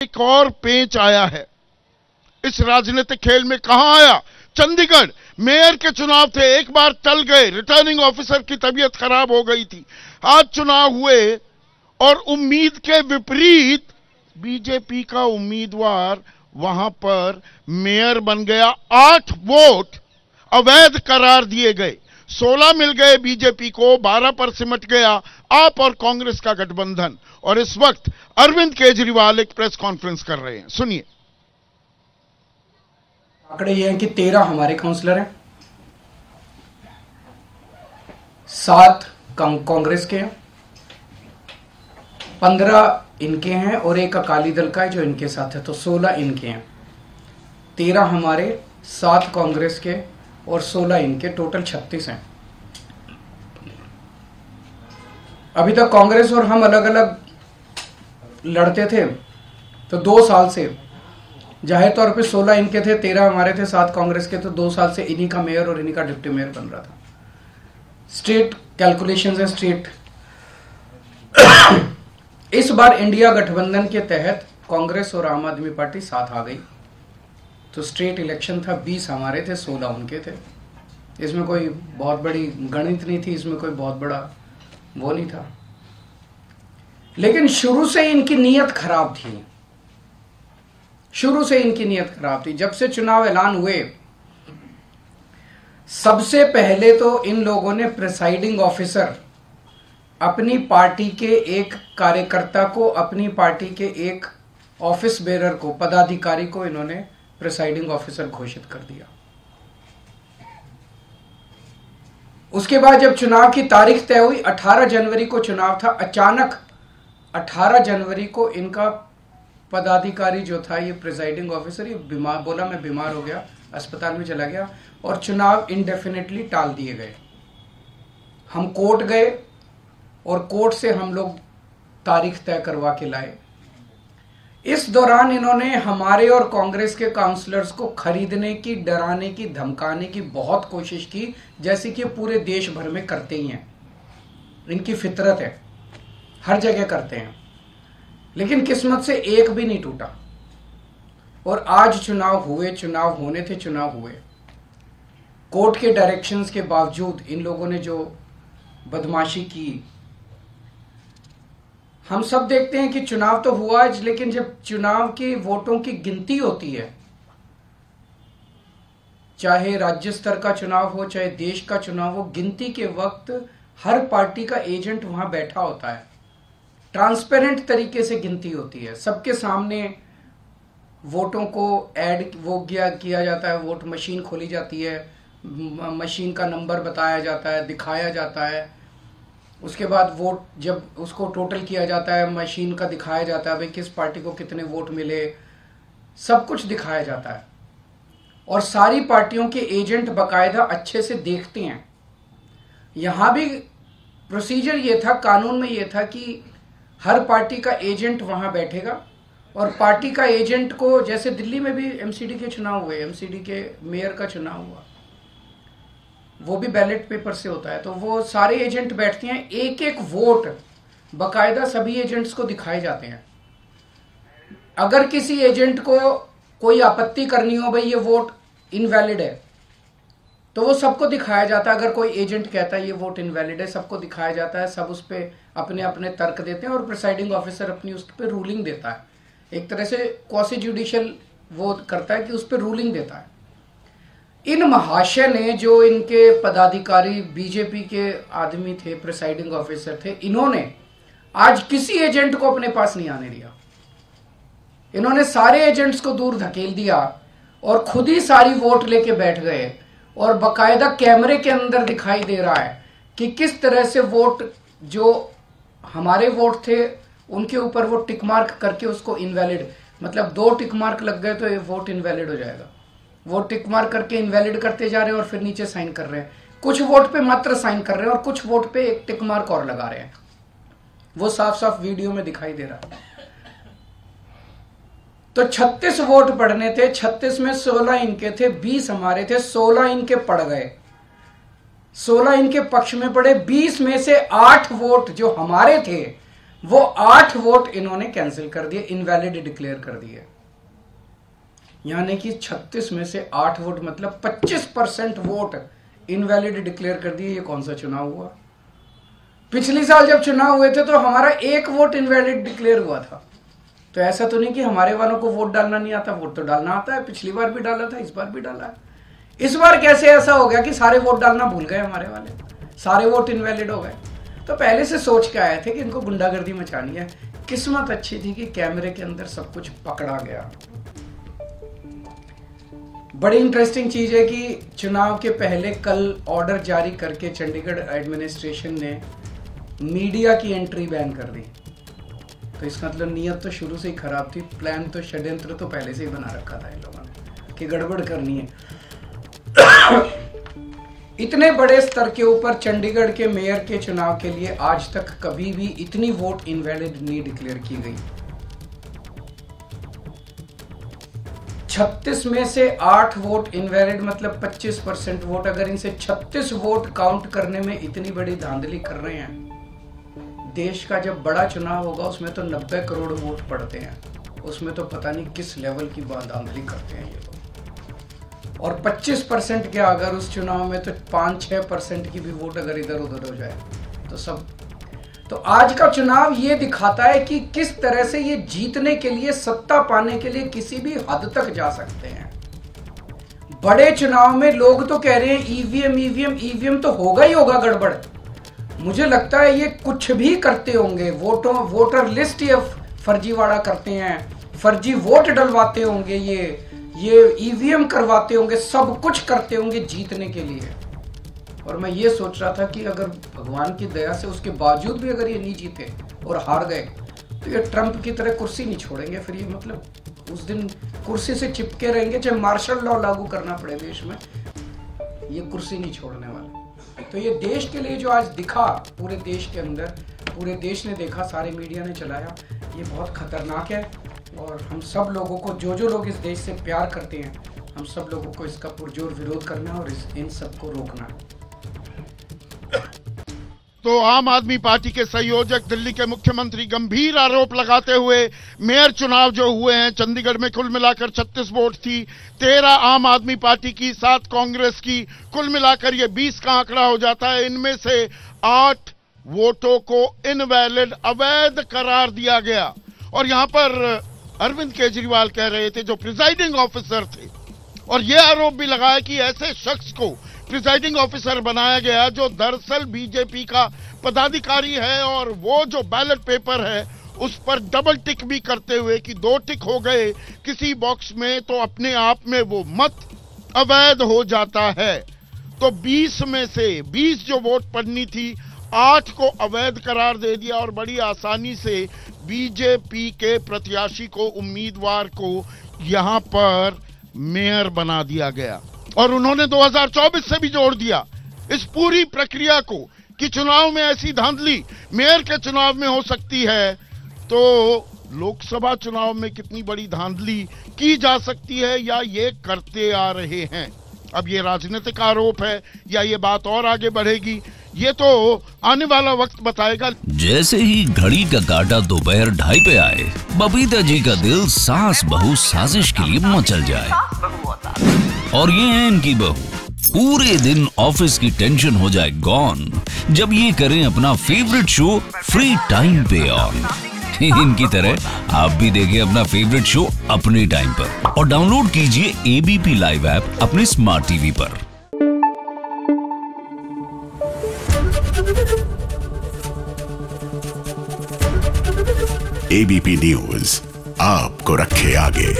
एक और पेंच आया है इस राजनीतिक खेल में। कहां आया? चंडीगढ़ मेयर के चुनाव थे, एक बार टल गए, रिटर्निंग ऑफिसर की तबीयत खराब हो गई थी। आज चुनाव हुए और उम्मीद के विपरीत बीजेपी का उम्मीदवार वहां पर मेयर बन गया। 8 वोट अवैध करार दिए गए, 16 मिल गए बीजेपी को, 12 पर सिमट गया आप और कांग्रेस का गठबंधन। और इस वक्त अरविंद केजरीवाल एक प्रेस कॉन्फ्रेंस कर रहे हैं, सुनिए। आंकड़े ये हैं कि 13 हमारे काउंसलर हैं, 7 कांग्रेस के हैं, 15 इनके हैं और एक अकाली दल का है जो इनके साथ है, तो 16 इनके हैं। 13 हमारे, 7 कांग्रेस के और 16 इनके, टोटल 36 हैं। अभी तक कांग्रेस और हम अलग अलग लड़ते थे, तो 2 साल से जाहिर तौर पे 16 इनके थे, 13 हमारे थे, 7 कांग्रेस के, तो 2 साल से इन्हीं का मेयर और इन्हीं का डिप्टी मेयर बन रहा था। स्टेट कैलकुलेशंस है, स्टेट इस बार इंडिया गठबंधन के तहत कांग्रेस और आम आदमी पार्टी साथ आ गई, तो स्टेट इलेक्शन था, 20 हमारे थे, 16 उनके थे। इसमें कोई बहुत बड़ी गणित नहीं थी, इसमें कोई बहुत बड़ा वो नहीं था। लेकिन शुरू से इनकी नीयत खराब थी, शुरू से इनकी नीयत खराब थी। जब से चुनाव ऐलान हुए, सबसे पहले तो इन लोगों ने प्रिसाइडिंग ऑफिसर, अपनी पार्टी के एक कार्यकर्ता को, अपनी पार्टी के एक ऑफिस बेरर को, पदाधिकारी को इन्होंने प्रिसाइडिंग ऑफिसर घोषित कर दिया। उसके बाद जब चुनाव की तारीख तय हुई, 18 जनवरी को चुनाव था, अचानक 18 जनवरी को इनका पदाधिकारी जो था, ये प्रिसाइडिंग ऑफिसर, ये बीमार, बोला मैं बीमार हो गया, अस्पताल में चला गया और चुनाव इंडेफिनेटली टाल दिए गए। हम कोर्ट गए और कोर्ट से हम लोग तारीख तय करवा के लाए। इस दौरान इन्होंने हमारे और कांग्रेस के काउंसलर्स को खरीदने की, डराने की, धमकाने की बहुत कोशिश की, जैसे कि पूरे देश भर में करते ही हैं, इनकी फितरत है, हर जगह करते हैं। लेकिन किस्मत से एक भी नहीं टूटा और आज चुनाव हुए, चुनाव होने थे, चुनाव हुए। कोर्ट के डायरेक्शंस के बावजूद इन लोगों ने जो बदमाशी की, हम सब देखते हैं कि चुनाव तो हुआ, लेकिन जब चुनाव की वोटों की गिनती होती है, चाहे राज्य स्तर का चुनाव हो, चाहे देश का चुनाव हो, गिनती के वक्त हर पार्टी का एजेंट वहां बैठा होता है, ट्रांसपेरेंट तरीके से गिनती होती है, सबके सामने वोटों को ऐड किया जाता है, वोट मशीन खोली जाती है, मशीन का नंबर बताया जाता है, दिखाया जाता है। उसके बाद वोट जब उसको टोटल किया जाता है, मशीन का दिखाया जाता है भाई किस पार्टी को कितने वोट मिले, सब कुछ दिखाया जाता है। और सारी पार्टियों के एजेंट बकायदा अच्छे से देखते हैं। यहां भी प्रोसीजर ये था, कानून में ये था कि हर पार्टी का एजेंट वहां बैठेगा और पार्टी का एजेंट को, जैसे दिल्ली में भी एमसीडी के चुनाव हुए, एमसीडी के मेयर का चुनाव हुआ, वो भी बैलेट पेपर से होता है, तो वो सारे एजेंट बैठते हैं, एक एक वोट बकायदा सभी एजेंट्स को दिखाए जाते हैं। अगर किसी एजेंट को कोई आपत्ति करनी हो, भाई ये वोट इनवैलिड है, तो वो सबको दिखाया जाता है। अगर कोई एजेंट कहता है ये वोट इनवैलिड है, सबको दिखाया जाता है, सब उस पर अपने अपने तर्क देते हैं और प्रिसाइडिंग ऑफिसर अपनी उस पर रूलिंग देता है। एक तरह से क्वासी जुडिशियल वो करता है कि उस पर रूलिंग देता है। इन महाशय ने, जो इनके पदाधिकारी बीजेपी के आदमी थे, प्रिसाइडिंग ऑफिसर थे, इन्होंने आज किसी एजेंट को अपने पास नहीं आने दिया। इन्होंने सारे एजेंट्स को दूर धकेल दिया और खुद ही सारी वोट लेके बैठ गए और बकायदा कैमरे के अंदर दिखाई दे रहा है कि किस तरह से वोट, जो हमारे वोट थे उनके ऊपर वो टिक मार्क करके उसको इनवैलिड, मतलब 2 टिक मार्क लग गए तो ये वोट इनवैलिड हो जाएगा। वो टिक मार्क करके इनवैलिड करते जा रहे हैं और फिर नीचे साइन कर रहे हैं। कुछ वोट पे मात्र साइन कर रहे हैं और कुछ वोट पे एक टिक मार्क और लगा रहे हैं। वो साफ साफ वीडियो में दिखाई दे रहा है। तो 36 वोट पड़ने थे, 36 में 16 इनके थे, 20 हमारे थे, 16 इनके पड़ गए, 16 इनके पक्ष में पड़े। 20 में से 8 वोट जो हमारे थे वो 8 वोट इन्होंने कैंसिल कर दिए, इनवैलिड डिक्लेयर कर दिए। यानी कि 36 में से 8 वोट मतलब 25% वोट इनवैलिड डिक्लेयर कर दिए। ये कौन सा चुनाव हुआ? पिछले साल जब चुनाव हुए थे तो हमारा 1 वोट इनवैलिड डिक्लेयर हुआ था। तो ऐसा तो नहीं कि हमारे वालों को वोट डालना नहीं आता, वोट तो डालना आता है। पिछली बार भी डाला था, इस बार भी डाला है। इस बार कैसे ऐसा हो गया कि सारे वोट डालना भूल गए हमारे वाले, सारे वोट इनवैलिड हो गए? तो पहले से सोच के आए थे कि इनको गुंडागर्दी मचानी है। किस्मत अच्छी थी कि कैमरे के अंदर सब कुछ पकड़ा गया। बड़ी इंटरेस्टिंग चीज है कि चुनाव के पहले कल ऑर्डर जारी करके चंडीगढ़ एडमिनिस्ट्रेशन ने मीडिया की एंट्री बैन कर दी। तो इसका मतलब नीयत तो शुरू से ही खराब थी, प्लान तो, षड्यंत्र तो पहले से ही बना रखा था इन लोगों ने कि गड़बड़ करनी है। इतने बड़े स्तर के ऊपर चंडीगढ़ के मेयर के चुनाव के लिए आज तक कभी भी इतनी वोट इनवैलिड नहीं डिक्लेयर की गई। 36 में से 8 वोट इनवैलिड मतलब 25% वोट। अगर इनसे 36 वोट काउंट करने में इतनी बड़ी धांधली कर रहे हैं, देश का जब बड़ा चुनाव होगा उसमें तो 90 करोड़ वोट पड़ते हैं, उसमें तो पता नहीं किस लेवल की धांधली करते हैं ये लोग। और 25% के अगर उस चुनाव में तो 5-6% की भी वोट अगर इधर उधर हो जाए तो सब। तो आज का चुनाव ये दिखाता है कि किस तरह से ये जीतने के लिए, सत्ता पाने के लिए किसी भी हद तक जा सकते हैं। बड़े चुनाव में लोग तो कह रहे हैं ईवीएम तो होगा ही होगा गड़बड़। मुझे लगता है ये कुछ भी करते होंगे, वोटर लिस्ट ये फर्जीवाड़ा करते हैं, फर्जी वोट डलवाते होंगे, ये ईवीएम करवाते होंगे, सब कुछ करते होंगे जीतने के लिए। और मैं ये सोच रहा था कि अगर भगवान की दया से उसके बावजूद भी अगर ये नहीं जीते और हार गए तो ये ट्रंप की तरह कुर्सी नहीं छोड़ेंगे। फिर ये मतलब उस दिन कुर्सी से चिपके रहेंगे, चाहे मार्शल लॉ लागू करना पड़े देश में, ये कुर्सी नहीं छोड़ने वाले। तो ये देश के लिए जो आज दिखा, पूरे देश के अंदर, पूरे देश ने देखा, सारे मीडिया ने चलाया, ये बहुत खतरनाक है। और हम सब लोगों को, जो लोग इस देश से प्यार करते हैं, हम सब लोगों को इसका पुरजोर विरोध करना है और इन सबको रोकना है। तो आम आदमी पार्टी के संयोजक दिल्ली के मुख्यमंत्री गंभीर आरोप लगाते हुए, मेयर चुनाव जो हुए हैं चंडीगढ़ में कुल मिलाकर 36 वोट थी, 13 आम आदमी पार्टी की, 7 कांग्रेस की, कुल मिलाकर ये 20 का आंकड़ा हो जाता है। इनमें से 8 वोटों को इनवैलिड, अवैध करार दिया गया। और यहां पर अरविंद केजरीवाल कह रहे थे, जो प्रिजाइडिंग ऑफिसर थे, और यह आरोप भी लगाया कि ऐसे शख्स को प्रिजाइडिंग ऑफिसर बनाया गया जो दरअसल बीजेपी का पदाधिकारी है, और वो जो बैलेट पेपर है उस पर डबल टिक भी करते हुए कि 2 टिक हो गए किसी बॉक्स में तो अपने आप में वो मत अवैध हो जाता है। तो 20 में से 20 जो वोट पड़नी थी, 8 को अवैध करार दे दिया और बड़ी आसानी से बीजेपी के प्रत्याशी को, उम्मीदवार को यहां पर मेयर बना दिया गया। और उन्होंने 2024 से भी जोड़ दिया इस पूरी प्रक्रिया को कि चुनाव में ऐसी धांधली मेयर के चुनाव में हो सकती है, तो लोकसभा चुनाव में कितनी बड़ी धांधली की जा सकती है या ये करते आ रहे हैं। अब ये राजनीतिक आरोप है या ये बात और आगे बढ़ेगी, ये तो आने वाला वक्त बताएगा। जैसे ही घड़ी का काटा दोपहर 2:30 पे आए, बबीता जी का दिल सास बहू साजिश के लिए मचल जाए। और ये है इनकी बहू, पूरे दिन ऑफिस की टेंशन हो जाए गॉन जब ये करें अपना फेवरेट शो फ्री टाइम पे ऑन। इनकी तरह आप भी देखें अपना फेवरेट शो अपने टाइम पर और डाउनलोड कीजिए एबीपी लाइव ऐप अपने स्मार्ट टीवी पर। एबीपी न्यूज आपको रखे आगे।